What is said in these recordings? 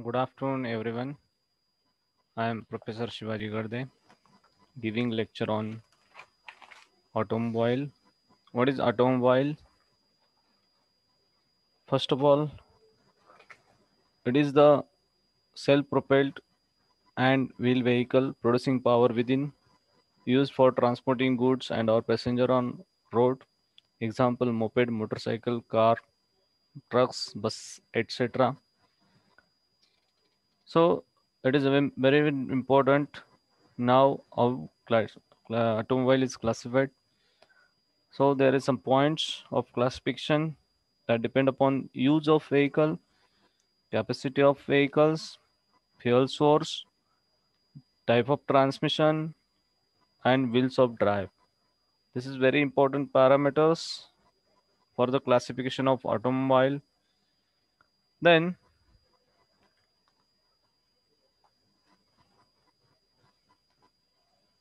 Good afternoon, everyone. I am Professor Shivaji Garde, giving lecture on automobile. What is automobile? First of all, it is the self-propelled and wheel vehicle producing power within, used for transporting goods and or passenger on road. Example: moped, motorcycle, car, trucks, bus, etc. So it is very important now how automobile is classified. So there is some points of classification that depend upon use of vehicle, capacity of vehicles, fuel source, type of transmission, and wheels of drive. This is very important parameters for the classification of automobile. Then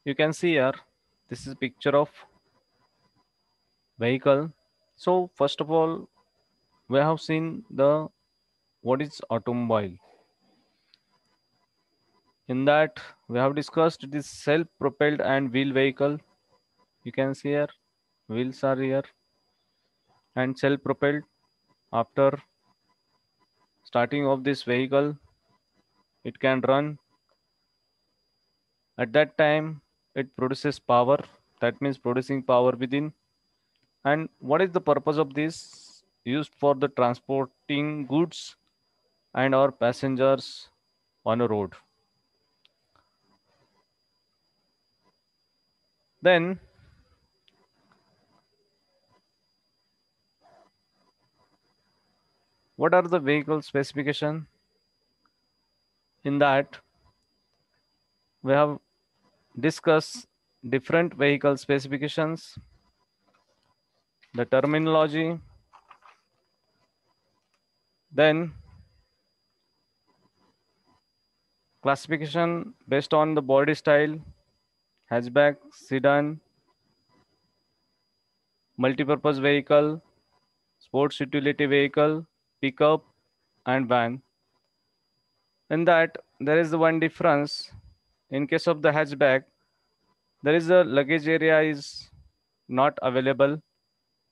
you can see here, this is picture of vehicle. So first of all, we have seen the what is automobile. In that we have discussed this self-propelled and wheel vehicle. You can see here wheels are here and self-propelled. After starting of this vehicle, it can run. At that time, it produces power. That means producing power within. And what is the purpose of this? Used for the transporting goods and or passengers on a road. Then what are the vehicle specification? In that we have discussed different vehicle specifications, the terminology, then classification based on the body style, hatchback, sedan, multipurpose vehicle, sports utility vehicle, pickup, and van. In that, there is the one difference. In case of the hatchback, there is a luggage area is not available,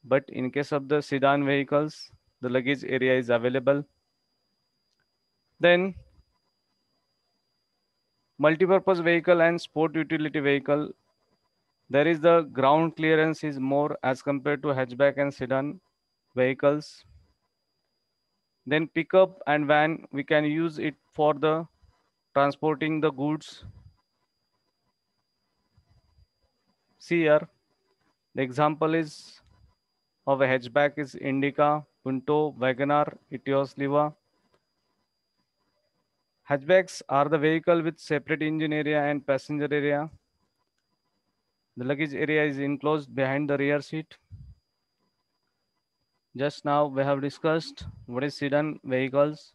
but in case of the sedan vehicles, the luggage area is available. Then, multipurpose vehicle and sport utility vehicle, there is the ground clearance is more as compared to hatchback and sedan vehicles. Then pickup and van, we can use it for the transporting the goods. See here, the example is of a hatchback is Indica, Punto, Wagoner, Etios, Liva. Hatchbacks are the vehicle with separate engine area and passenger area. The luggage area is enclosed behind the rear seat. Just now we have discussed what is sedan vehicles.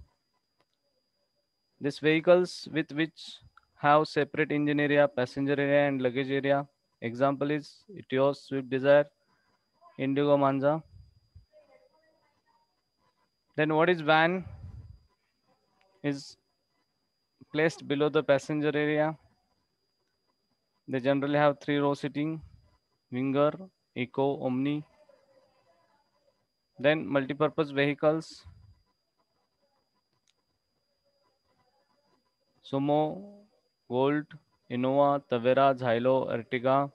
These vehicles with which have separate engine area, passenger area, and luggage area. Example is Etios, Swift Desire, Indigo, Manza. Then what is van? Is placed below the passenger area. They generally have 3-row seating, Winger, Eco, Omni. Then multipurpose vehicles, Sumo, Gold, Innova, Tavera, Xylo, Ertiga.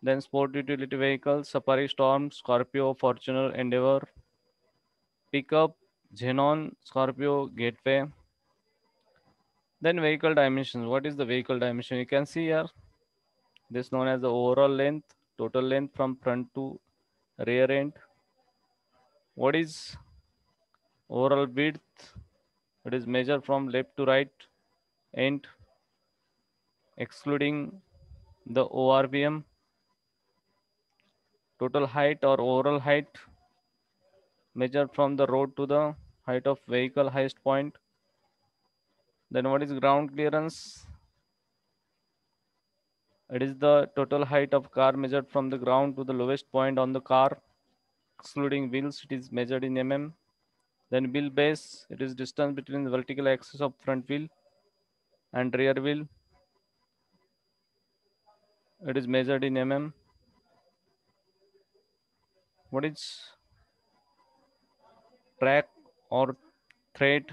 Then sport utility vehicles, Safari Storm, Scorpio, Fortuner, Endeavor. Pickup, Xenon, Scorpio, Gateway. Then vehicle dimensions. What is the vehicle dimension? You can see here. This is known as the overall length, total length from front to rear end. What is overall width? It is measured from left to right end, excluding the ORVM. Total height or overall height measured from the road to the height of vehicle highest point. Then what is ground clearance? It is the total height of car measured from the ground to the lowest point on the car, excluding wheels. It is measured in mm. Then wheel base, it is distance between the vertical axis of front wheel and rear wheel. It is measured in mm. What is track or thread?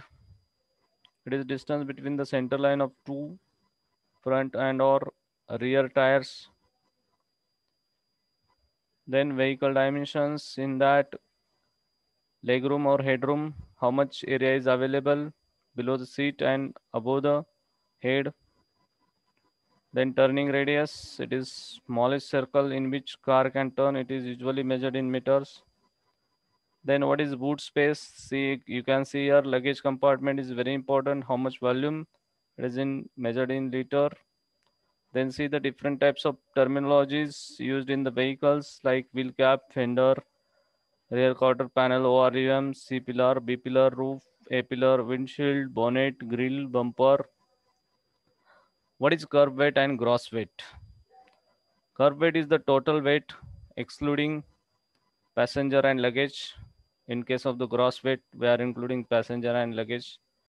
It is distance between the center line of two front and or rear tires. Then vehicle dimensions, in that legroom or headroom, how much area is available below the seat and above the head. Then turning radius, it is smallest circle in which car can turn. It is usually measured in meters. Then what is boot space? See, you can see here luggage compartment is very important. How much volume? It is in measured in liter. Then see the different types of terminologies used in the vehicles like wheel cap, fender, rear quarter panel, ORUM, C pillar, B pillar, roof, A pillar, windshield, bonnet, grille, bumper. What is curb weight and gross weight? Curb weight is the total weight excluding passenger and luggage. In case of the gross weight, we are including passenger and luggage.